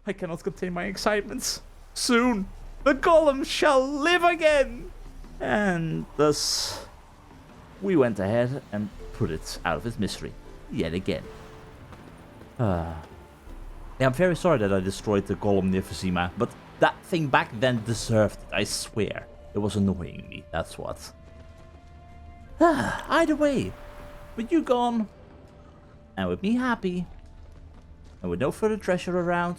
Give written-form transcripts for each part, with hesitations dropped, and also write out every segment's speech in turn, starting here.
I cannot contain my excitement. Soon, the golem shall live again! And thus, we went ahead and put it out of its misery, yet again. Yeah, I'm very sorry that I destroyed the golem near Vizima, but that thing back then deserved it, I swear. It was annoying me, that's what. Either way, with you gone, and with me happy, and with no further treasure around,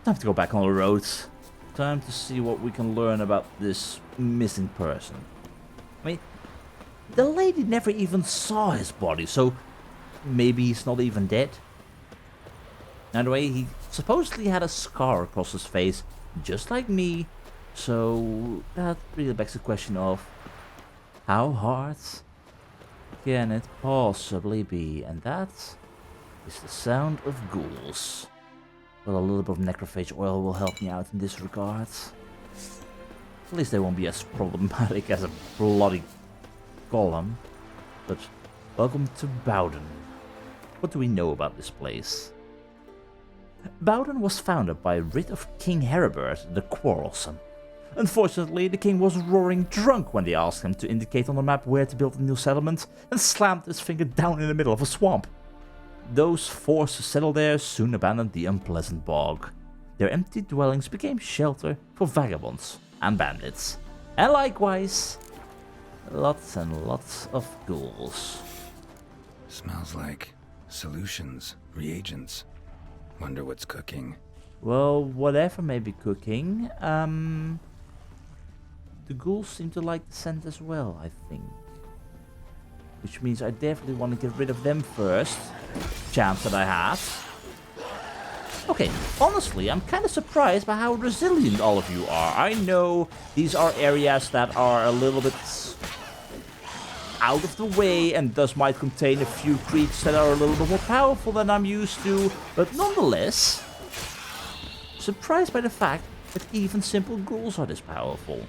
time to go back on the roads. Time to see what we can learn about this missing person. I mean, the lady never even saw his body, so maybe he's not even dead. Anyway, he supposedly had a scar across his face, just like me, so that really begs the question of how hard can it possibly be? And that is the sound of ghouls. Well, a little bit of necrophage oil will help me out in this regard. At least they won't be as problematic as a bloody golem. But welcome to Bowden. What do we know about this place? Bowden was founded by a writ of King Heribert the Quarrelsome. Unfortunately, the king was roaring drunk when they asked him to indicate on the map where to build a new settlement, and slammed his finger down in the middle of a swamp. Those forced to settle there soon abandoned the unpleasant bog. Their empty dwellings became shelter for vagabonds and bandits. And likewise, lots and lots of ghouls. Smells like solutions, reagents. Wonder what's cooking. Well, whatever may be cooking, the ghouls seem to like the scent as well, I think. Which means I definitely want to get rid of them first. Chance that I have. Okay, honestly, I'm kind of surprised by how resilient all of you are. I know these are areas that are a little bit out of the way and thus might contain a few creatures that are a little bit more powerful than I'm used to. But nonetheless, surprised by the fact that even simple ghouls are this powerful.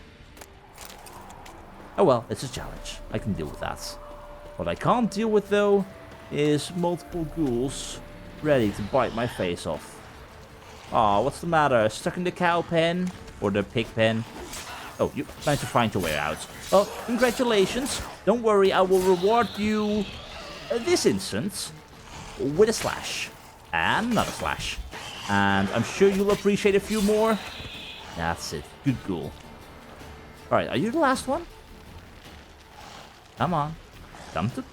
Oh well, it's a challenge. I can deal with that. What I can't deal with, though, is multiple ghouls ready to bite my face off. Aw, what's the matter? Stuck in the cow pen? Or the pig pen? Oh, you managed to find your way out. Well, congratulations. Don't worry, I will reward you, this instance, with a slash. And another slash. And I'm sure you'll appreciate a few more. That's it. Good ghoul. Alright, are you the last one? Come on. Come to...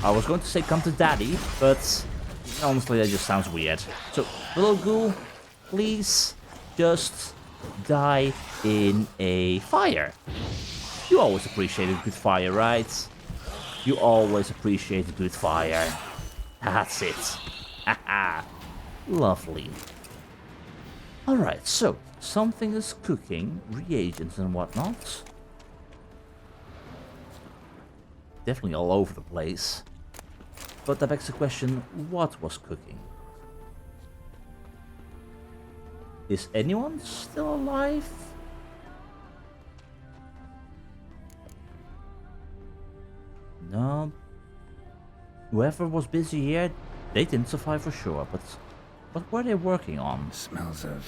I was going to say come to daddy, but honestly that just sounds weird. So, little ghoul, please just die in a fire. You always appreciate a good fire, right? You always appreciate a good fire. That's it. Haha. Lovely. Alright, so something is cooking, reagents and whatnot. Definitely all over the place. But that begs the question, what was cooking? Is anyone still alive? No. Whoever was busy here, they didn't survive for sure, but what were they working on? Smells of...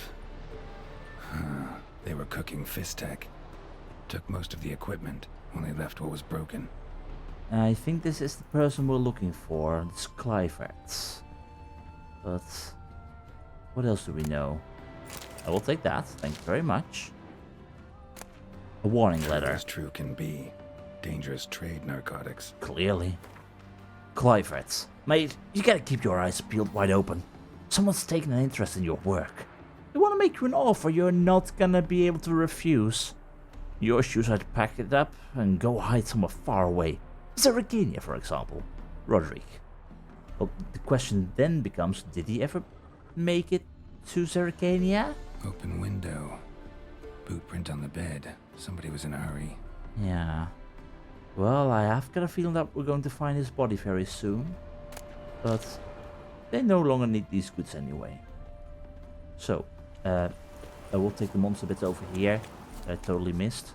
they were cooking Fistech. Took most of the equipment, only left what was broken. I think this is the person we're looking for, it's Cliverts. But what else do we know? I will take that, thank you very much. A warning letter. As true can be. Dangerous trade, narcotics. Clearly. Cliverts, mate, you gotta keep your eyes peeled wide open. Someone's taken an interest in your work. They want to make you an offer you're not gonna be able to refuse. Your shoes are to pack it up and go hide somewhere far away. Zerrikania, for example. Roderick. Well, the question then becomes, did he ever make it to Zerrikania? Open window. Boot print on the bed. Somebody was in a hurry. Yeah. Well, I have got a feeling that we're going to find his body very soon. But they no longer need these goods anyway. So, I will take the monster bits over here that I totally missed.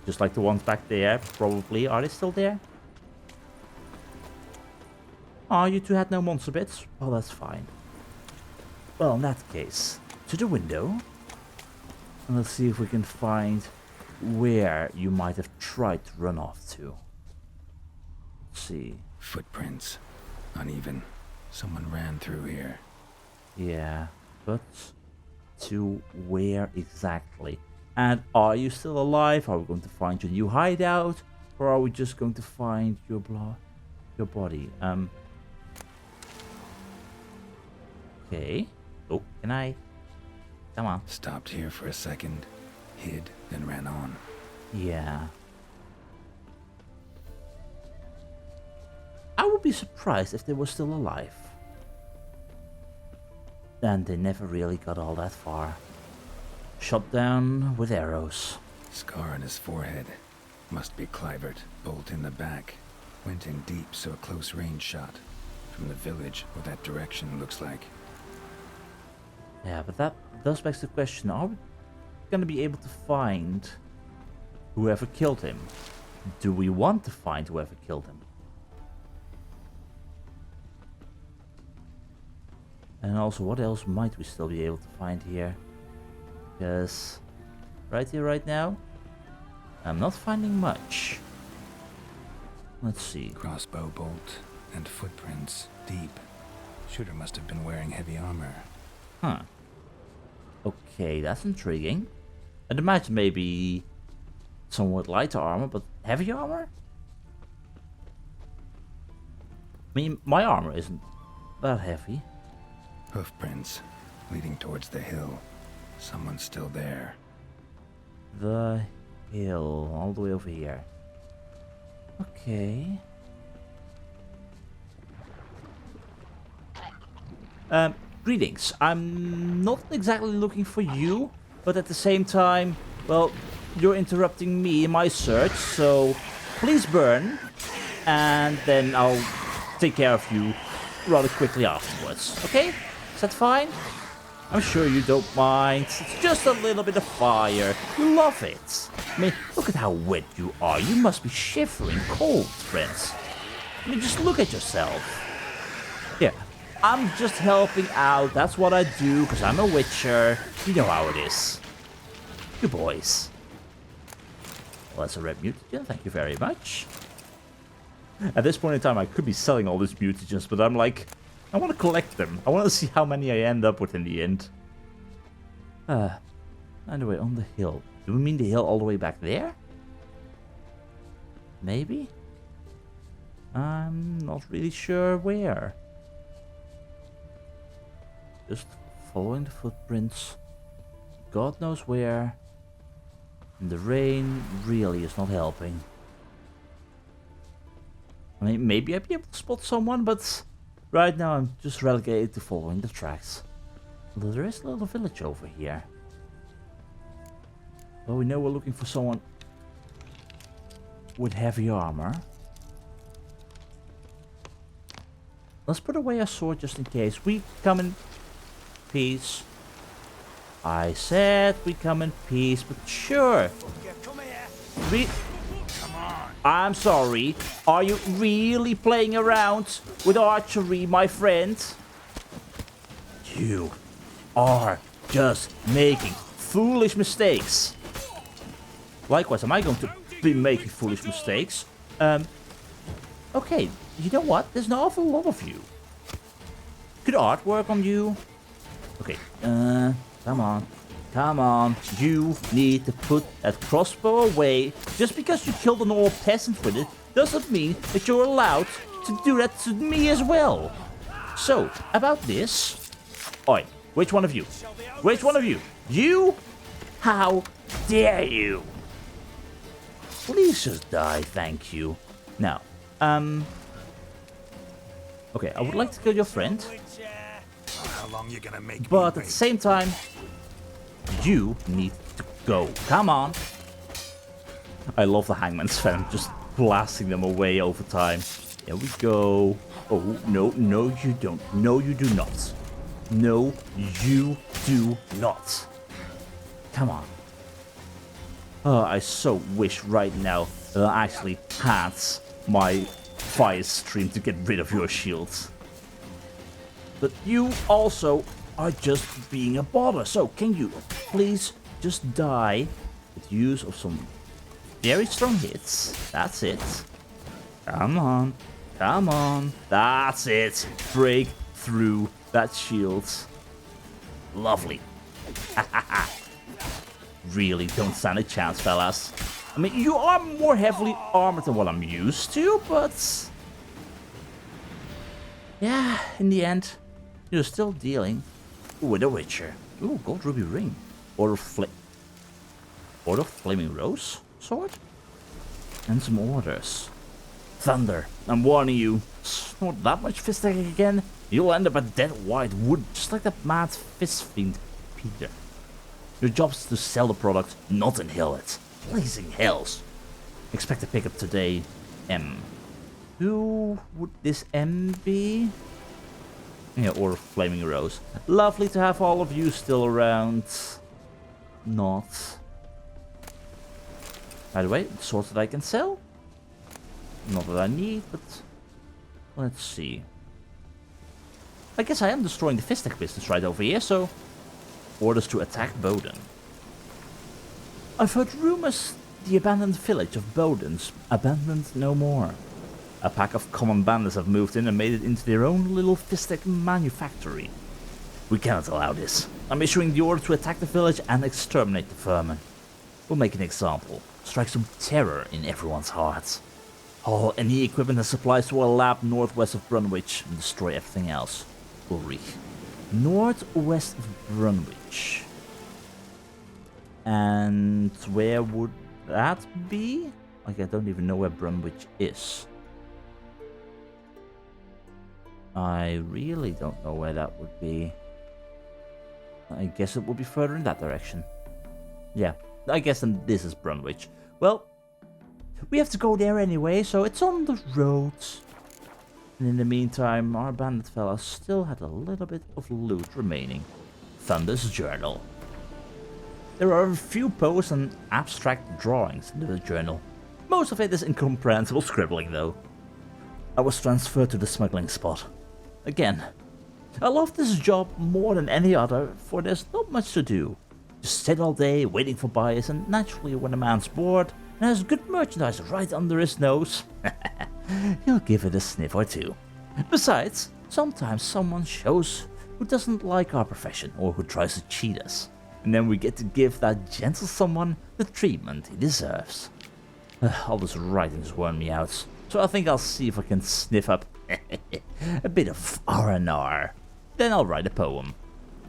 Just like the ones back there, probably. Are they still there? Oh, you two had no monster bits? Well, that's fine. Well, in that case, to the window. And let's see if we can find where you might have tried to run off to. Let's see. Footprints. Uneven. Someone ran through here. Yeah, but to where exactly? And are you still alive? Are we going to find your new hideout? Or are we just going to find your body? Okay. Oh, can I? Come on. Stopped here for a second. Hid, then ran on. Yeah. I would be surprised if they were still alive. And they never really got all that far. Shot down with arrows. Scar on his forehead. Must be Clivert. Bolt in the back. Went in deep, so a close range shot. From the village, what that direction looks like. Yeah, but that does beg the question, are we going to be able to find whoever killed him? Do we want to find whoever killed him? And also, what else might we still be able to find here? Because right here, right now, I'm not finding much. Let's see. Crossbow bolt and footprints deep. Shooter must have been wearing heavy armor. Huh. Okay, that's intriguing. I'd imagine maybe someone with lighter armor, but heavy armor? I mean, my armor isn't that heavy. Hoofprints leading towards the hill. Someone's still there. The hill, all the way over here. Okay. Greetings. I'm not exactly looking for you, but at the same time, well, you're interrupting me in my search, so please burn, and then I'll take care of you rather quickly afterwards. Okay? Is that fine? I'm sure you don't mind. It's just a little bit of fire. You love it. I mean, look at how wet you are. You must be shivering cold, friends. I mean, just look at yourself. Here, I'm just helping out. That's what I do, because I'm a witcher. You know how it is. You boys. Well, that's a red mutagen. Thank you very much. At this point in time, I could be selling all these mutagens, but I'm like, I want to collect them. I want to see how many I end up with in the end. Anyway, on the hill. Do we mean the hill all the way back there? Maybe? I'm not really sure where. Just following the footprints. God knows where. And the rain really is not helping. I mean, maybe I'd be able to spot someone, but right now I'm just relegated to following the tracks. Although there is a little village over here. Well, we know we're looking for someone with heavy armor. Let's put away our sword just in case. We come in peace. I said we come in peace, but sure. I'm sorry. Are you really playing around with archery, my friend? You are just making foolish mistakes. Likewise, am I going to be making foolish mistakes? Okay, you know what? There's an awful lot of you. Good artwork on you. Okay, come on. Come on. You need to put that crossbow away. Just because you killed an old peasant with it doesn't mean that you're allowed to do that to me as well. So, about this. Oi, which one of you? Which one of you? You? How dare you? Please just die, thank you. Now, okay, I would like to kill your friend. How long you gonna make But at the same time, you need to go. Come on. I love the Hangman's Venom, just blasting them away over time. Here we go. Oh, no, no you don't. No, you do not. No, you do not. Come on. Oh, I so wish right now that I actually had my fire stream to get rid of your shields. But you also are just being a bother, so can you please just die with use of some very strong hits? That's it. Come on. Come on. That's it. Break through that shield. Lovely. Really don't stand a chance, fellas. I mean, you are more heavily armored than what I'm used to, but... yeah, in the end, you're still dealing with a Witcher. Ooh, gold ruby ring. Or a flaming rose sword? And some orders. Thunder, I'm warning you. Snort that much fist again, you'll end up a dead white wood, just like that mad fist fiend, Peter. Your job's to sell the product, not inhale it. Blazing hells. Expect a pickup today, M. Who would this M be? Yeah, or Flaming Rose. Lovely to have all of you still around. Not. By the way, swords that I can sell. Not that I need, but let's see. I guess I am destroying the Fistek business right over here, so orders to attack Boden. I've heard rumors the abandoned village of Boden's abandoned no more. A pack of common bandits have moved in and made it into their own little Fistek manufactory. We cannot allow this. I'm issuing the order to attack the village and exterminate the vermin. We'll make an example. Strike some terror in everyone's hearts. Haul any equipment and supplies to a lab northwest of Brunswick and destroy everything else. Ulrich. Northwest of Brunswick. And where would that be? Like, I don't even know where Brunswick is. I really don't know where that would be. I guess it would be further in that direction. Yeah, I guess then this is Brunswick. Well, we have to go there anyway, so it's on the road. And in the meantime, our bandit fella still had a little bit of loot remaining. Thunder's journal. There are a few posts and abstract drawings in the journal. Most of it is incomprehensible scribbling though. I was transferred to the smuggling spot. Again, I love this job more than any other, for there's not much to do. Just sit all day waiting for buyers, and naturally when a man's bored and has good merchandise right under his nose, he'll give it a sniff or two. Besides, sometimes someone shows who doesn't like our profession or who tries to cheat us, and then we get to give that gentle someone the treatment he deserves. All those writings worn me out, so I think I'll see if I can sniff up a bit of R&R. Then I'll write a poem.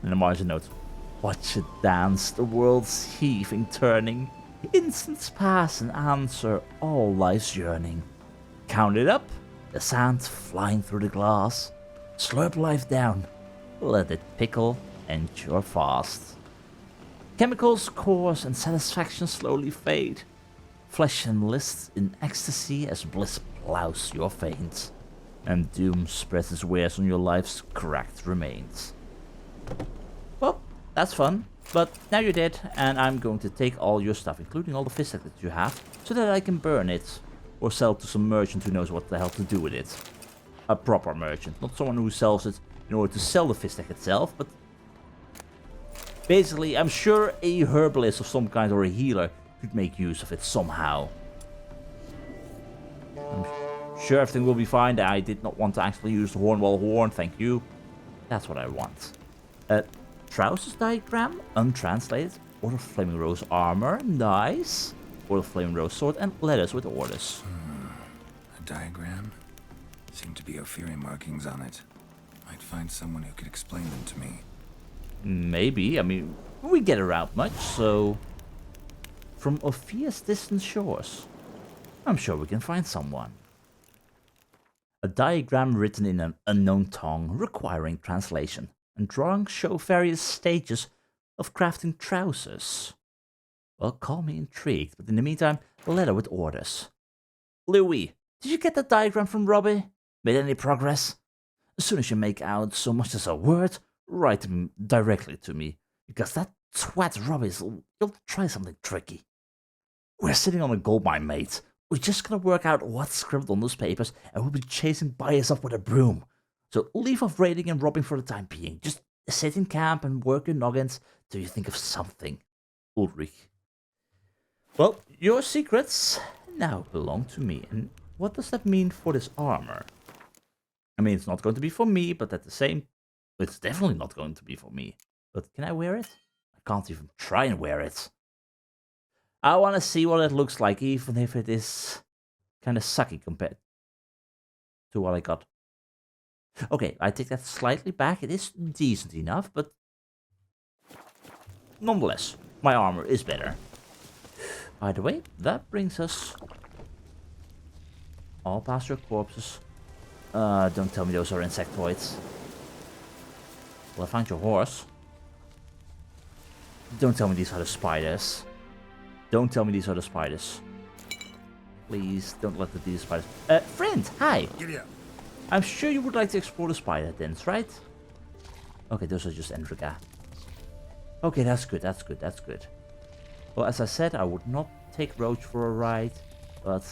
And a margin note. Watch it dance, the world's heaving, turning. Instants pass and answer all life's yearning. Count it up, the sand flying through the glass. Slurp life down, let it pickle, endure fast. Chemicals course and satisfaction slowly fade. Flesh enlists in ecstasy as bliss plows your veins. And doom spreads its wares on your life's cracked remains. Well, that's fun. But now you're dead, and I'm going to take all your stuff, including all the Fistek that you have, so that I can burn it. Or sell to some merchant who knows what the hell to do with it. A proper merchant, not someone who sells it in order to sell the Fistek itself, but... basically, I'm sure a herbalist of some kind or a healer could make use of it somehow. I'm sure everything will be fine. I did not want to actually use the Hornwall horn, thank you. That's what I want. Trousers diagram, untranslated. Or the Flaming Rose armor, nice. Or the Flaming Rose sword, and letters with orders. A diagram? Seem to be Ophiri markings on it. Might find someone who could explain them to me. Maybe, I mean, we get around much, so... From Ophir's distant shores. I'm sure we can find someone. A diagram written in an unknown tongue requiring translation, and drawings show various stages of crafting trousers. Well, call me intrigued, but in the meantime, a letter with orders. Louis, did you get that diagram from Robbie? Made any progress? As soon as you make out so much as a word, write them directly to me, because that twat Robbie'll try something tricky. We're sitting on a gold mine, mate. We're just gonna work out what's scribbled on those papers, and we'll be chasing buyers up with a broom. So leave off raiding and robbing for the time being. Just sit in camp and work your noggins till you think of something. Ulrich. Well, your secrets now belong to me. And what does that mean for this armor? I mean, it's not going to be for me, but at the same... It's definitely not going to be for me. But can I wear it? I can't even try and wear it. I want to see what it looks like, even if it is kind of sucky compared to what I got. Okay, I take that slightly back. It is decent enough, but nonetheless, my armor is better. By the way, that brings us all past your corpses. Don't tell me those are insectoids. Well, I found your horse. Don't tell me these are the spiders. Don't tell me these are the spiders. Please, don't let these spiders... friend, hi! Giddy up. I'm sure you would like to explore the spider dens, right? Okay, those are just Endriga. Okay, that's good, that's good, that's good. Well, as I said, I would not take Roach for a ride, but...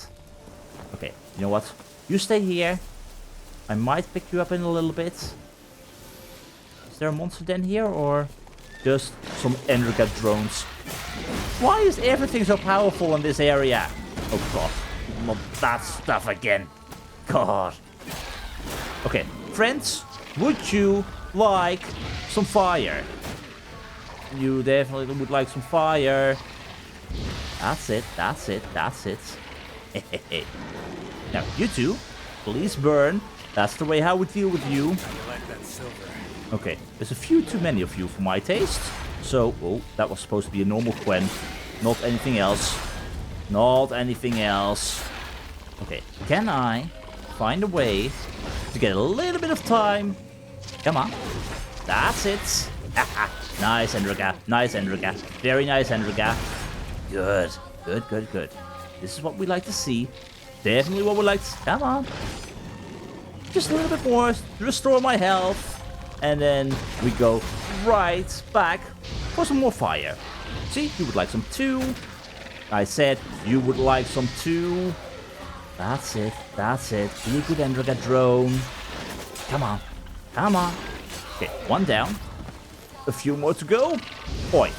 Okay, you know what? You stay here. I might pick you up in a little bit. Is there a monster den here, or just some Endriga drones? Why is everything so powerful in this area? Oh god, not that stuff again. God. Okay, friends, would you like some fire? You definitely would like some fire. That's it, that's it, that's it. Now, you two, please burn. That's the way how we deal with you. I like that silver. Okay, there's a few too many of you for my taste. So, oh, that was supposed to be a normal Quen. Not anything else. Not anything else. Okay, can I find a way to get a little bit of time? Come on. That's it. Nice, Endriga. Nice, Endriga. Very nice, Endriga. Good. Good, good, good. This is what we like to see. Definitely what we like to see. Come on. Just a little bit more to restore my health. And then we go right back for some more fire. See, you would like some too. I said you would like some too. That's it. That's it. Be a good Endriga drone. Come on. Come on. Okay, one down. A few more to go. Oi.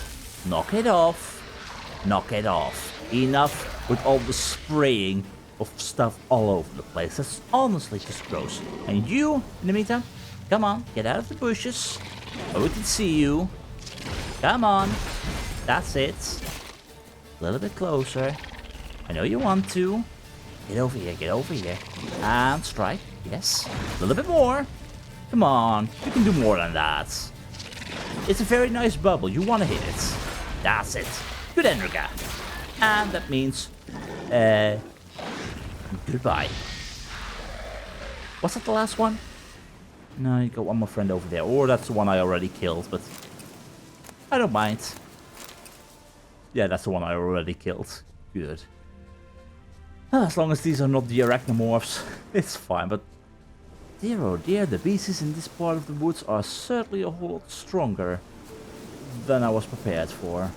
Knock it off. Knock it off. Enough with all the spraying of stuff all over the place. That's honestly just gross. And you, in the meantime, come on. Get out of the bushes. So we can see you. Come on. That's it. A little bit closer. I know you want to. Get over here, get over here. And strike. Yes. A little bit more. Come on. You can do more than that. It's a very nice bubble. You want to hit it. That's it. Good Endriga. And that means... goodbye. Was that the last one? No, you got one more friend over there. Or that's the one I already killed, but... I don't mind. Yeah, that's the one I already killed. Good. As long as these are not the arachnomorphs, it's fine, but... Dear oh dear, the beasts in this part of the woods are certainly a whole lot stronger than I was prepared for.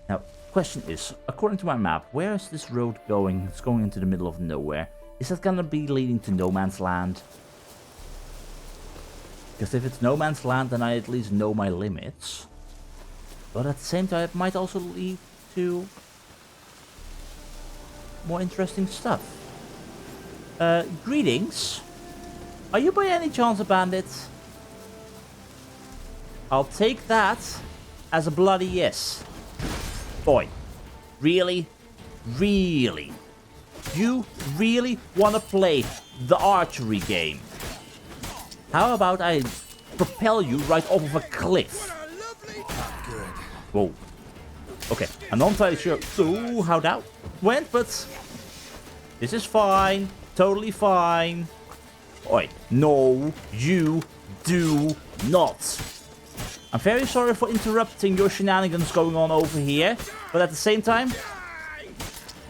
Now, question is, according to my map, where is this road going? It's going into the middle of nowhere. Is that gonna be leading to no man's land? Because if it's no man's land, then I at least know my limits. But at the same time, it might also lead to more interesting stuff. Greetings. Are you by any chance a bandit? I'll take that as a bloody yes. Boy, really? Really? You really want to play the archery game? How about I propel you right off of a cliff? Whoa. Okay, I'm not entirely sure how that went, but this is fine. Totally fine. Oi, no, you do not. I'm very sorry for interrupting your shenanigans going on over here, but at the same time,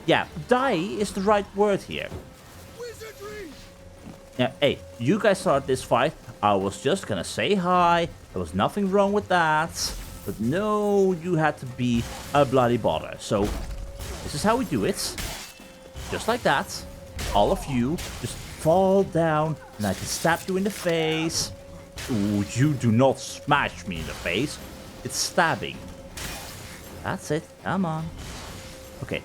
yeah, die is the right word here. Yeah, hey, you guys started this fight. I was just gonna say hi. There was nothing wrong with that. But no, you had to be a bloody bother. So, This is how we do it. Just like that. All of you just fall down and I can stab you in the face. Ooh, you do not smash me in the face. It's stabbing. That's it. Come on. Okay.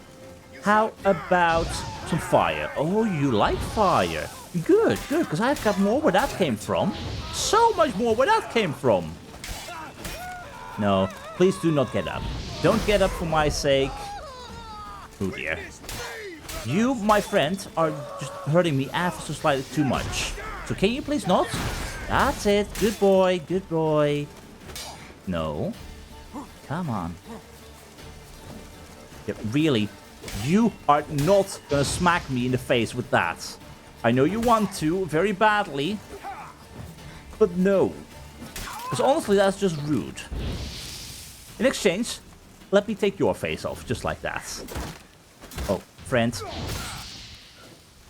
How about some fire? Oh, you like fire. Good, good, because I've got more where that came from. So much more where that came from. No, please do not get up. Don't get up for my sake. Oh dear. You, my friend, are just hurting me ever so slightly too much. So can you please not? That's it. Good boy, good boy. No. Come on. Yeah, really, you are not gonna smack me in the face with that. I know you want to, very badly. But no. Because honestly, that's just rude. In exchange, let me take your face off, just like that. Oh, friend.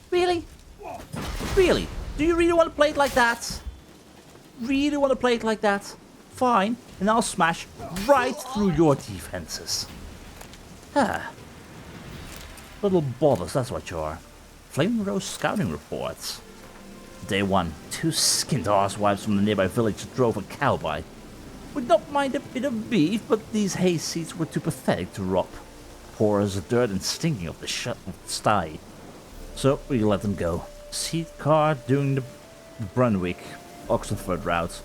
Really? Really? Do you really want to play it like that? Really want to play it like that? Fine, and I'll smash right through your defenses. Ah. Little bothers, that's what you are. Flaming Rose scouting reports. Day 1, 2 skinned arsewives from the nearby village drove a cow by. Would not mind a bit of beef, but these hay seeds were too pathetic to rob. Poor as the dirt and stinking of the sty. So we let them go. Seed car doing the Brunswick, Oxenford route.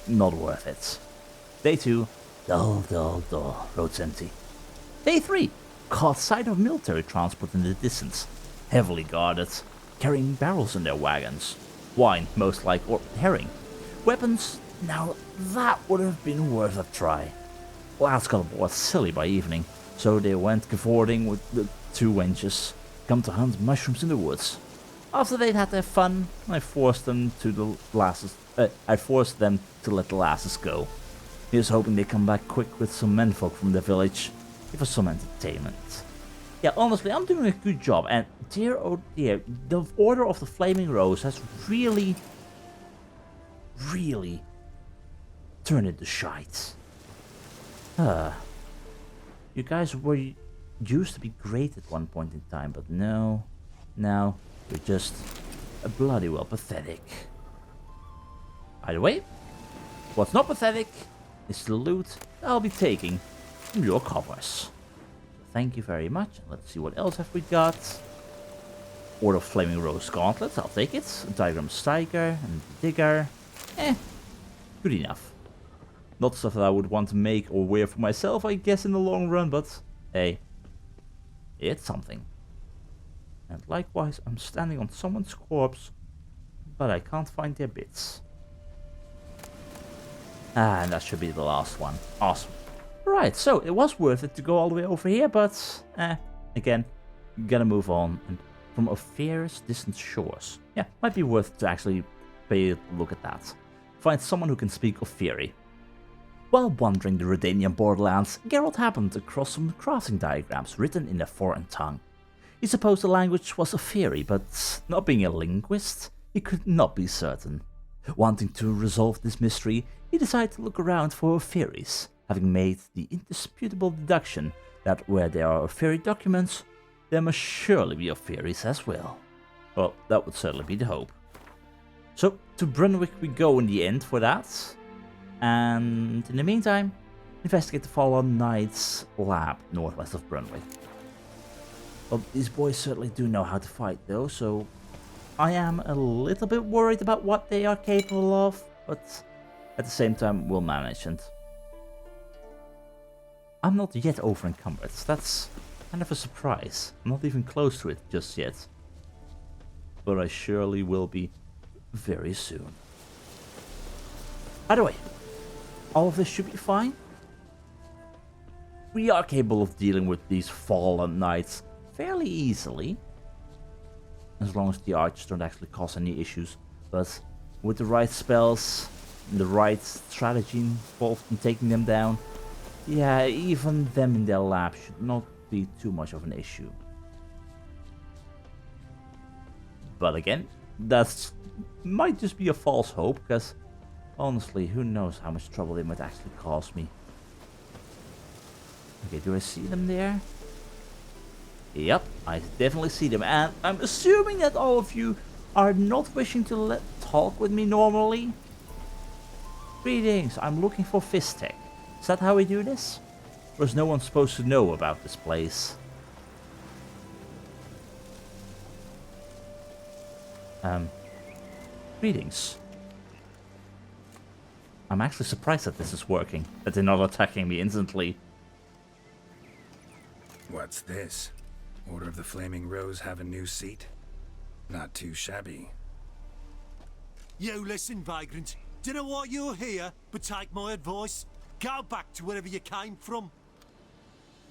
Not worth it. Day 2, dull, dull, dull. Roads empty. Day 3, caught sight of military transport in the distance. Heavily guarded, carrying barrels in their wagons. Wine, most like, or herring. Weapons, now that would have been worth a try. Lads got bored silly by evening, so they went cavorting with the 2 wenches, come to hunt mushrooms in the woods. After they'd had their fun, I forced them to let the lasses go. Here's hoping they come back quick with some menfolk from the village, give us some entertainment. Yeah, honestly, I'm doing a good job, and dear oh dear, the Order of the Flaming Rose has really turned into shite. You guys were used to be great at one point in time, but no, now you're just bloody well pathetic. Either way, what's not pathetic is the loot I'll be taking from your covers. Thank you very much. Let's see what else have we got. Order of Flaming Rose Gauntlets, I'll take it. Diagram Striker and Digger. Good enough. Not stuff that I would want to make or wear for myself, I guess, in the long run, but hey, it's something. And likewise, I'm standing on someone's corpse, but I can't find their bits. And that should be the last one. Awesome. Right, so it was worth it to go all the way over here, but again, gotta move on. And from Ophir's distant shores. Yeah, might be worth it to actually pay a look at that. Find someone who can speak Ophiri. While wandering the Redanian borderlands, Geralt happened across some crafting diagrams written in a foreign tongue. He supposed the language was Ophiri, but not being a linguist, he could not be certain. Wanting to resolve this mystery, he decided to look around for Ophiris, having made the indisputable deduction that where there are Ophiri documents, there must surely be Ophiris as well. Well, that would certainly be the hope. So, to Brunswick we go in the end for that. And in the meantime, investigate the Fallen Knight's lab northwest of Brunswick. Well, these boys certainly do know how to fight though, so I am a little bit worried about what they are capable of, but at the same time we'll manage. And I'm not yet over encumbered. That's kind of a surprise. I'm not even close to it just yet. But I surely will be very soon. Either way, all of this should be fine. We are capable of dealing with these Fallen Knights fairly easily. As long as the archers don't actually cause any issues. But with the right spells and the right strategy involved in taking them down, yeah, even them in their lab should not be too much of an issue. But again, that might just be a false hope, because honestly, who knows how much trouble they might actually cause me. Okay, do I see them there? Yep, I definitely see them, and I'm assuming that all of you are not wishing to talk with me normally. Greetings, I'm looking for Fistek. Is that how we do this? Or is no one supposed to know about this place? Greetings. I'm actually surprised that this is working, that they're not attacking me instantly. What's this? Order of the Flaming Rose have a new seat? Not too shabby. You listen, vagrant. Dunno why you're here, but take my advice. Go back to wherever you came from.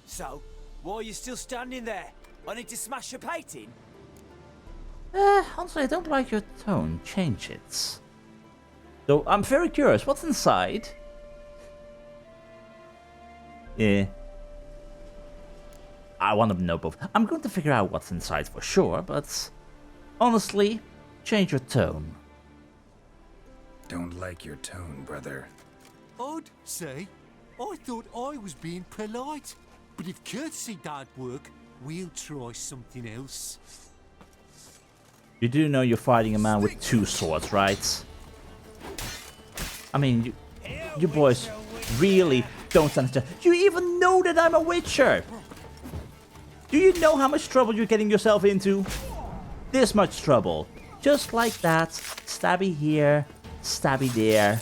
So, why are you still standing there? I need to smash your painting? Honestly, I don't like your tone. Change it. Though, I'm very curious. What's inside? Yeah. I want to know both. I'm going to figure out what's inside for sure, but... honestly, change your tone. Don't like your tone, brother. I'd say. I thought I was being polite. But if courtesy don't work, we'll try something else. You do know you're fighting a man with 2 swords, right? I mean, you boys really don't understand. You even know that I'm a witcher! Do you know how much trouble you're getting yourself into? This much trouble. Just like that. Stabby here, stabby there.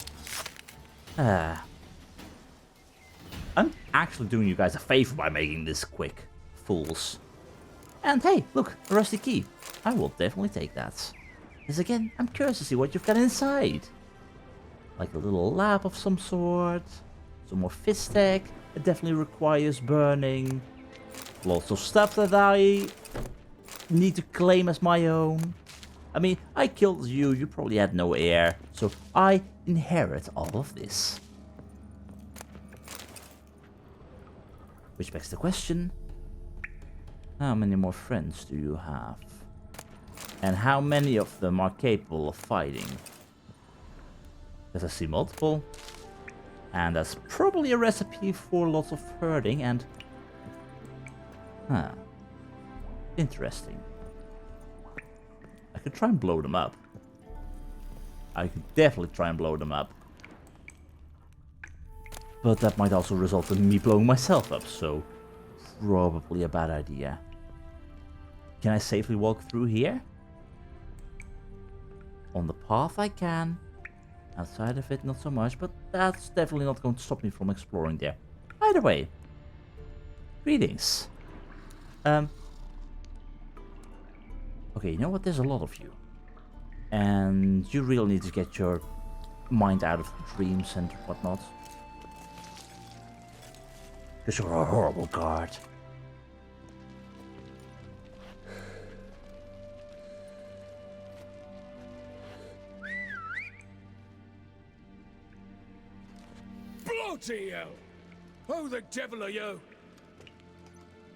I'm actually doing you guys a favor by making this quick. Fools. And hey, look, a rusty key. I will definitely take that. Because again, I'm curious to see what you've got inside. Like a little lab of some sort. Some more Fistek. It definitely requires burning. Lots of stuff that I need to claim as my own. I mean, I killed you, you probably had no heir. So I inherit all of this. Which begs the question. How many more friends do you have? And how many of them are capable of fighting? Because I see multiple. And that's probably a recipe for lots of herding and... huh. Interesting. I could try and blow them up. I could definitely try and blow them up. But that might also result in me blowing myself up, so... probably a bad idea. Can I safely walk through here? On the path I can. Outside of it, not so much, but that's definitely not going to stop me from exploring there. Either way. Greetings. Okay, you know what? There's a lot of you. And you really need to get your mind out of dreams and whatnot. Because you're a horrible guard. Bloody hell! Who the devil are you?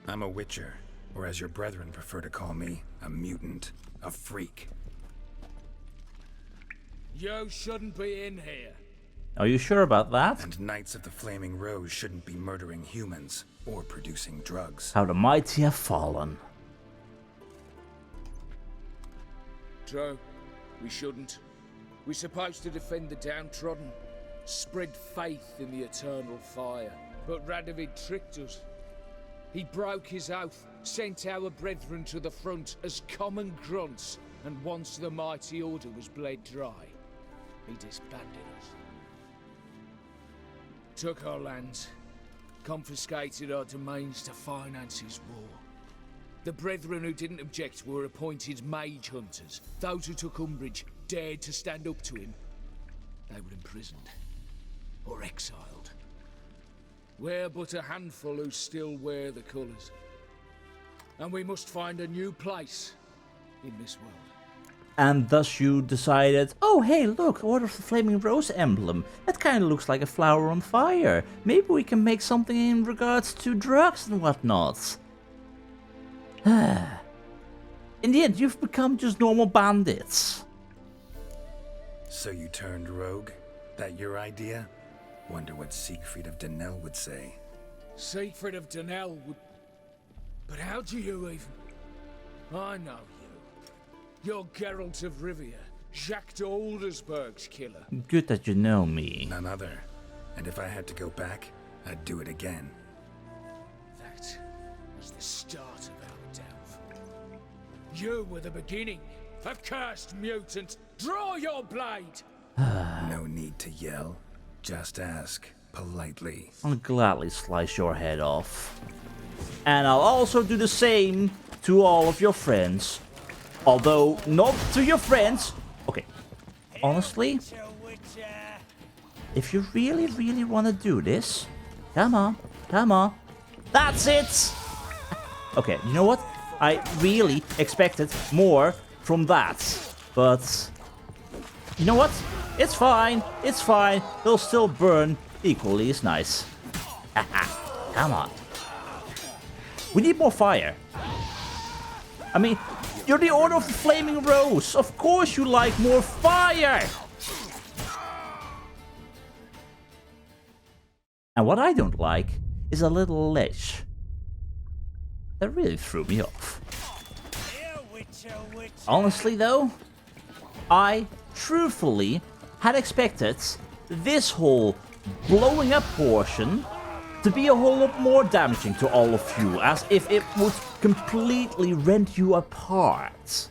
I'm a witcher, or as your brethren prefer to call me, a mutant, a freak. You shouldn't be in here. Are you sure about that? And Knights of the Flaming Rose shouldn't be murdering humans or producing drugs. How the mighty have fallen. True, we shouldn't. We're supposed to defend the downtrodden, spread faith in the eternal fire. But Radovid tricked us. He broke his oath, sent our brethren to the front as common grunts, and once the mighty order was bled dry, he disbanded us. Took our lands, confiscated our domains to finance his war. The brethren who didn't object were appointed mage hunters. Those who took umbrage, dared to stand up to him, they were imprisoned or exiled. We're but a handful who still wear the colours. And we must find a new place in this world. And thus you decided, oh hey look, Order of the Flaming Rose emblem. That kind of looks like a flower on fire. Maybe we can make something in regards to drugs and whatnot. In the end, you've become just normal bandits. So you turned rogue? That your idea? Wonder what Siegfried of Denel would say. Siegfried of Denel would... But how do you even... I know you. You're Geralt of Rivia, Jacques de Aldersberg's killer. Good that you know me. None other. And if I had to go back, I'd do it again. That was the start of our downfall. You were the beginning. Accursed mutant, draw your blade! No need to yell. Just ask, politely. I'll gladly slice your head off. And I'll also do the same to all of your friends. Although, not to your friends. Okay, honestly, if you really, really want to do this, come on, come on. That's it! Okay, you know what? I really expected more from that. But, you know what? It's fine, it's fine. They'll still burn equally as nice. Come on. We need more fire. I mean, you're the Order of the Flaming Rose. Of course you like more fire. And what I don't like is a little ledge. That really threw me off. Honestly though, I truthfully had expected this whole blowing up portion to be a whole lot more damaging to all of you, as if it would completely rend you apart.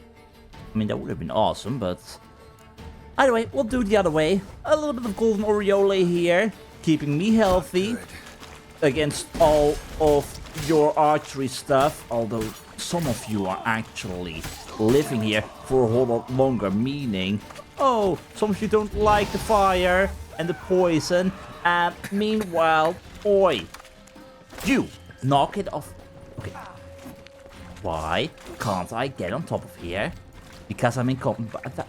I mean, that would have been awesome, but either way, we'll do it the other way. A little bit of golden aureole here, keeping me healthy against all of your archery stuff, although some of you are actually living here for a whole lot longer, meaning, oh, some of you don't like the fire and the poison, and meanwhile, oi, you, knock it off. Okay, why can't I get on top of here? Because I'm in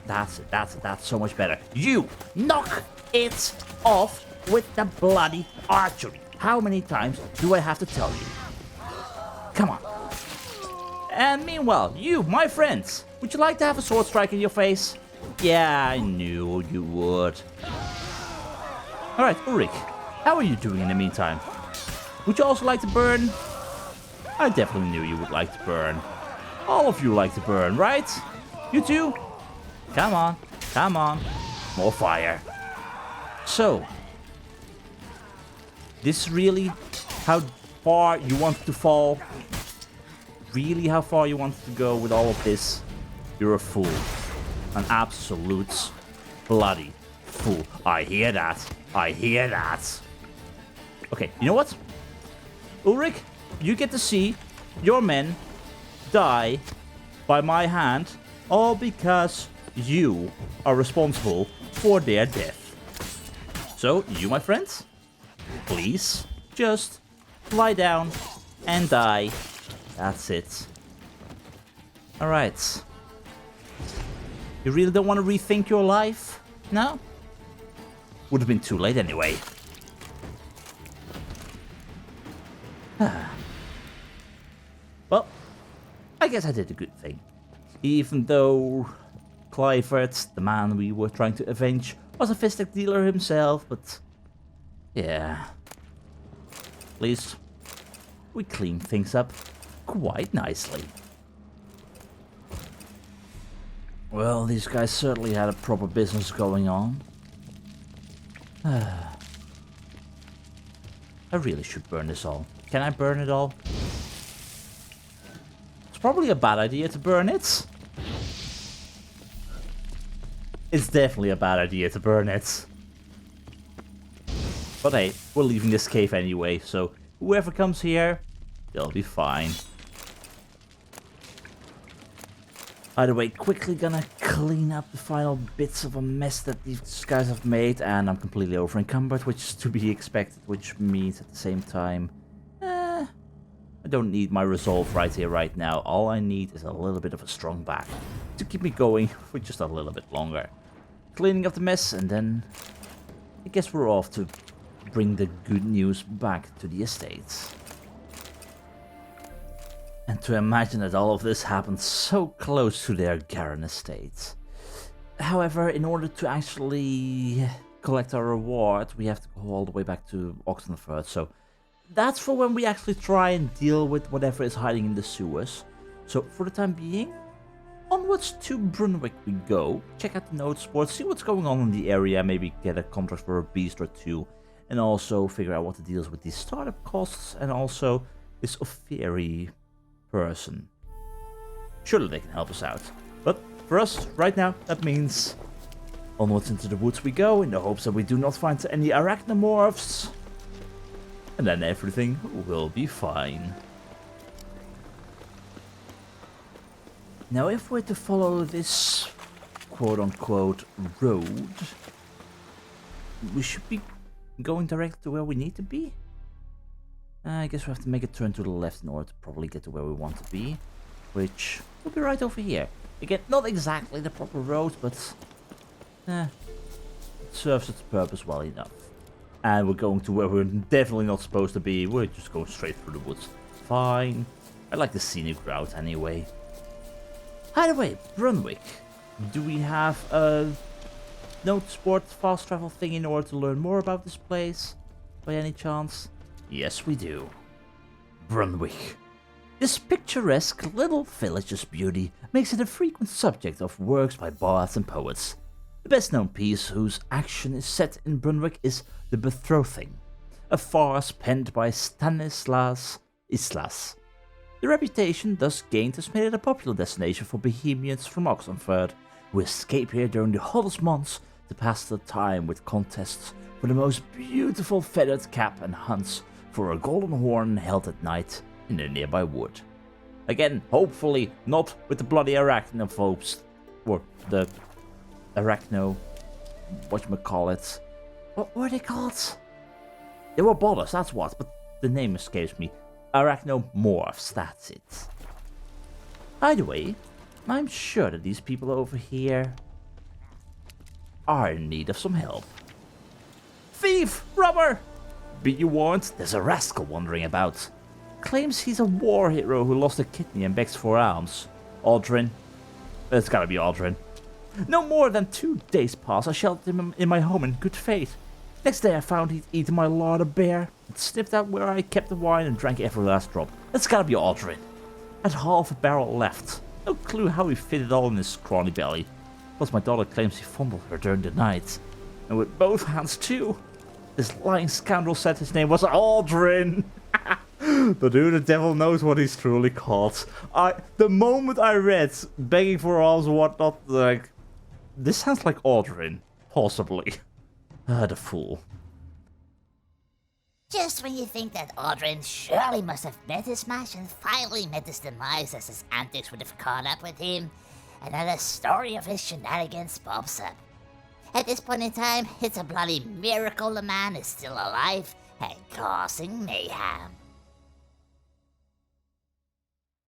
that's it, that's so much better. You, knock it off with the bloody archery. How many times do I have to tell you? Come on. And meanwhile, you, my friends, would you like to have a sword strike in your face? Yeah, I knew you would. Alright, Ulrich, how are you doing in the meantime? Would you also like to burn? I definitely knew you would like to burn. All of you like to burn, right? You too? Come on, come on. More fire. So, this really how far you want to fall? Really how far you want to go with all of this? You're a fool. An absolute bloody fool. I hear that. I hear that. Okay, you know what? Ulrich, you get to see your men die by my hand, all because you are responsible for their death. So, you, my friends, please just lie down and die. That's it. Alright. You really don't want to rethink your life? No? Would have been too late anyway. Well, I guess I did a good thing. Even though Clifford, the man we were trying to avenge, was a fistic dealer himself, but yeah. At least we cleaned things up quite nicely. Well, these guys certainly had a proper business going on. I really should burn this all. Can I burn it all? It's probably a bad idea to burn it. It's definitely a bad idea to burn it. But hey, we're leaving this cave anyway, so whoever comes here, they'll be fine. By the way, quickly gonna clean up the final bits of a mess that these guys have made, and I'm completely over encumbered, which is to be expected, which means at the same time, I don't need my resolve right here, right now. All I need is a little bit of a strong back to keep me going for just a little bit longer. Cleaning up the mess, and then I guess we're off to bring the good news back to the estates. And to imagine that all of this happened so close to their Garen estate. However, in order to actually collect our reward, we have to go all the way back to Oxenford, so that's for when we actually try and deal with whatever is hiding in the sewers. So for the time being, onwards to Brunswick we go. Check out the note sports, see what's going on in the area, maybe get a contract for a beast or two, and also figure out what the deal is with these startup costs, and also this Oferi person. Surely they can help us out. But for us, right now, that means onwards into the woods we go, in the hopes that we do not find any arachnomorphs. And then everything will be fine. Now, if we're to follow this quote-unquote road, we should be going directly to where we need to be. I guess we have to make a turn to the left in order to probably get to where we want to be, which will be right over here. Again, not exactly the proper road, but it serves its purpose well enough. And we're going to where we're definitely not supposed to be. We're just going straight through the woods. Fine. I like the scenic route anyway. By the way, Brunswick. Do we have a note sport fast travel thing in order to learn more about this place? By any chance? Yes, we do. Brunswick. This picturesque little village's beauty makes it a frequent subject of works by bards and poets. The best known piece whose action is set in Brunswick is The Betrothing, a farce penned by Stanislas Islas. The reputation thus gained has made it a popular destination for bohemians from Oxenford, who escape here during the hottest months to pass the time with contests for the most beautiful feathered cap and hunts for a golden horn held at night in a nearby wood. Again, hopefully not with the bloody arachnophobes, or the arachno, whatchamacallit. What were they called? They were bothers, that's what, but the name escapes me. Arachnomorphs, that's it. Either way, I'm sure that these people over here are in need of some help. Thief! Robber! Be you warned, there's a rascal wandering about. Claims he's a war hero who lost a kidney and begs for alms. Aldrin. It's gotta be Aldrin. No more than 2 days passed, I sheltered him in my home in good faith. Next day I found he'd eaten my larder bare, and sniffed out where I kept the wine and drank every last drop. It's gotta be Aldrin. Had half a barrel left. No clue how he fit it all in his scrawny belly. Plus my daughter claims he fondled her during the night. And with both hands too. This lying scoundrel said his name was Aldrin. But who the devil knows what he's truly called. The moment I read begging for alms and whatnot, like, this sounds like Aldrin. Possibly. The fool. Just when you think that Aldrin surely must have met his match and finally met his demise as his antics would have caught up with him, another story of his shenanigans pops up. At this point in time, it's a bloody miracle the man is still alive and causing mayhem.